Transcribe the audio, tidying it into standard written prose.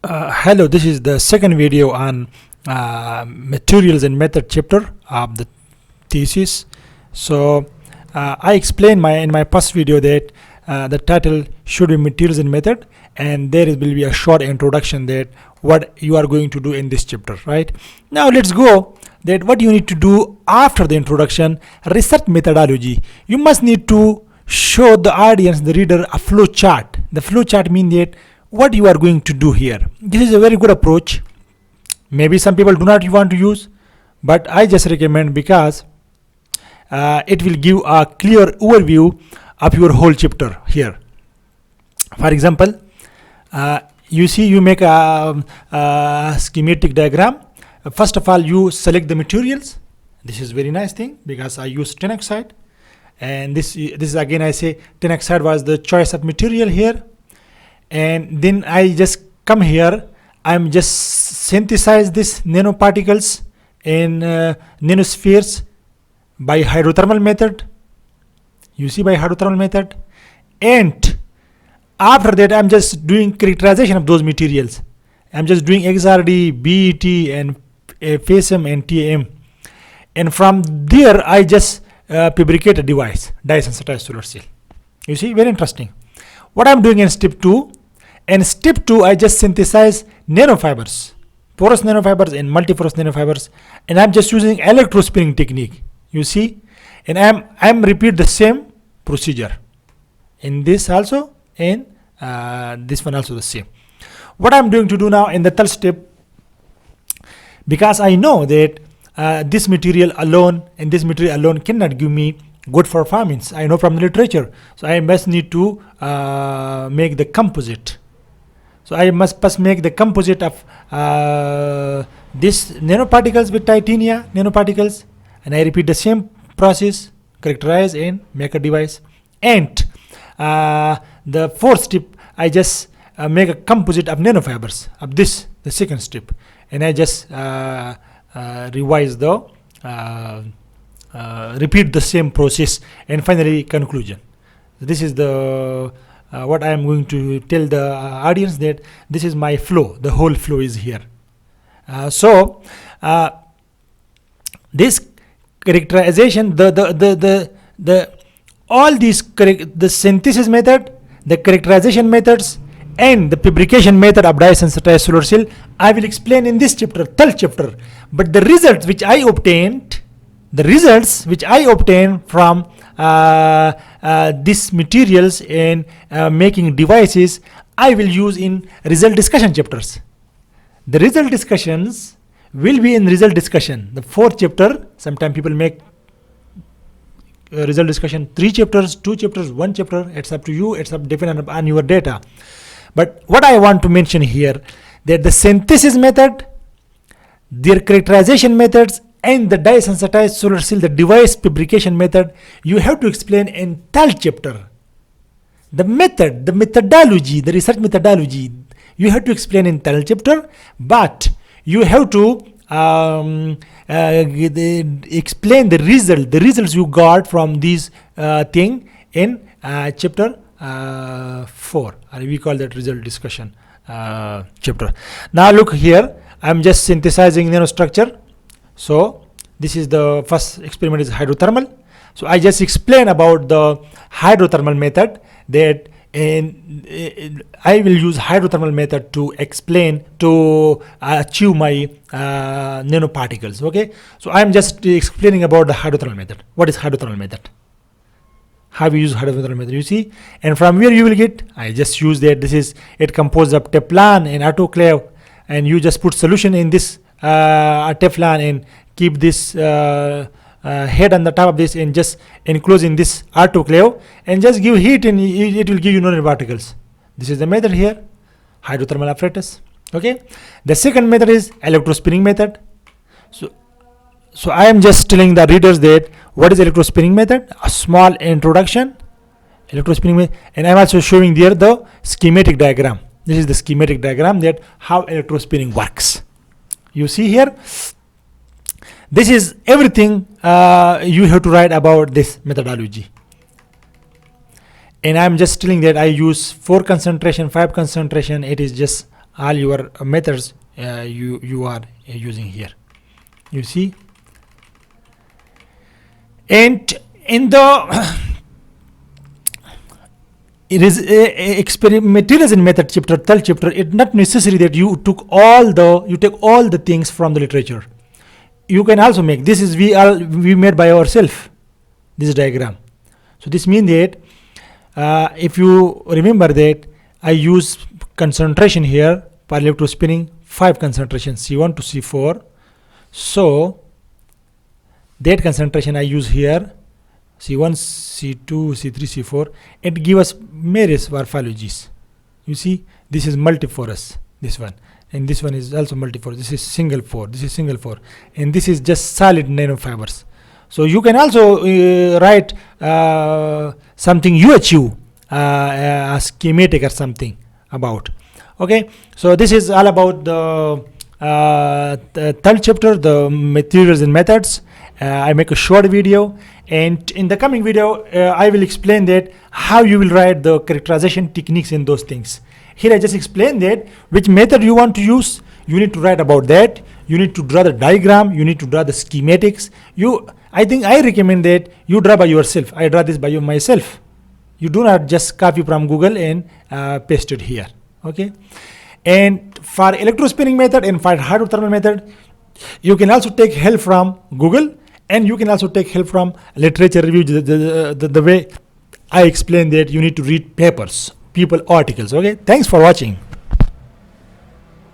Hello, this is the second video on materials and method chapter of the thesis. So I explained in my first video that the title should be materials and method, and there will be a short introduction that what you are going to do in this chapter. Right now, let's go that what you need to do after the introduction. Research methodology. You must need to show the audience, the reader, a flow chart. The flow chart means that what you are going to do here. This is a very good approach. Maybe some people do not want to use, but I just recommend because it will give a clear overview of your whole chapter here. For example, you see you make a schematic diagram. First of all, you select the materials. This is very nice thing because I use tin oxide, and this is again I say tin oxide was the choice of material here. And then I just come here, I'm just synthesize this nanoparticles in nanospheres by hydrothermal method. You see, by hydrothermal method. And after that, I'm just doing characterization of those materials. I'm just doing XRD, BET, and FASM and TAM. And from there, I just fabricate a device, dye-sensitized solar cell. You see, very interesting. What I'm doing in step 2, and step 2, I just synthesize nanofibers, porous nanofibers and multiporous nanofibers, and I'm just using electrospinning technique. You see, and I'm repeat the same procedure in this also, and this one also the same. What I'm going to do now in the third step, because I know that this material alone and this material alone cannot give me good performance. I know from the literature, so I must need to make the composite. So I must first make the composite of this nanoparticles with titania nanoparticles, and I repeat the same process, characterize and make a device. And the fourth step, I just make a composite of nanofibers of this, the second step, and I just revise the repeat the same process, and finally conclusion. This is the what I am going to tell the audience, that this is my flow. The whole flow is here. So this characterization, the all these the synthesis method, the characterization methods, and the fabrication method of dye-sensitized solar cell, I will explain in this chapter, third chapter. But the results which I obtained, from these materials and making devices, I will use in result discussion chapters. The result discussions will be in result discussion. The fourth chapter, sometimes people make result discussion 3 chapters, 2 chapters, 1 chapter. It's up to you. It's up dependent on your data. But what I want to mention here, that the synthesis method, their characterization methods, and the dye-sensitized solar cell, the device fabrication method, you have to explain in third chapter. The method, the methodology, the research methodology, you have to explain in third chapter, but you have to explain the results you got from this thing in chapter 4. We call that result discussion chapter. Now look here, I'm just synthesizing nanostructure. So this is the first experiment is hydrothermal. So I just explain about the hydrothermal method, that I will use hydrothermal method to explain, to achieve my nanoparticles. Okay, so I'm just explaining about the hydrothermal method. What is hydrothermal method? How we use hydrothermal method, you see, and from where you will get, I just use that this is it composed of Teflon and autoclave, and you just put solution in this Teflon and keep this head on the top of this, and just enclose in this autoclave and just give heat, and it will give you nanoparticles. This is the method here, hydrothermal apparatus. Okay, the second method is electrospinning method. So I am just telling the readers that what is electrospinning method, a small introduction, electrospinning method, and I'm also showing there the schematic diagram. This is the schematic diagram, that how electrospinning works. You see here, this is everything you have to write about this methodology. And I'm just telling that I use 4 concentration, 5 concentration. It is just all your methods you are using here. You see, and in the it is materials and method chapter, third chapter. It's not necessary that you take all the things from the literature. You can also make this is we made by ourselves this diagram. So this means that if you remember that I use concentration here for electrospinning 5 concentrations C1 to C4. So that concentration I use here C1, C2, C3, C4. It gives us various morphologies. You see, this is multiporous, this one, and this one is also multiporous. This is single pore, this is single pore, and this is just solid nanofibers. So you can also write something you achieve, a schematic or something about. Okay, so this is all about the third chapter, the materials and methods. I make a short video, and in the coming video I will explain that how you will write the characterization techniques in those things. Here I just explained that which method you want to use, you need to write about that, you need to draw the diagram, you need to draw the schematics. I think I recommend that you draw by yourself. I draw this by myself. You do not just copy from Google and paste it here. Okay, and for electrospinning method and for hydrothermal method, you can also take help from Google, and you can also take help from literature review, the way I explained that you need to read papers, people articles. Okay, thanks for watching.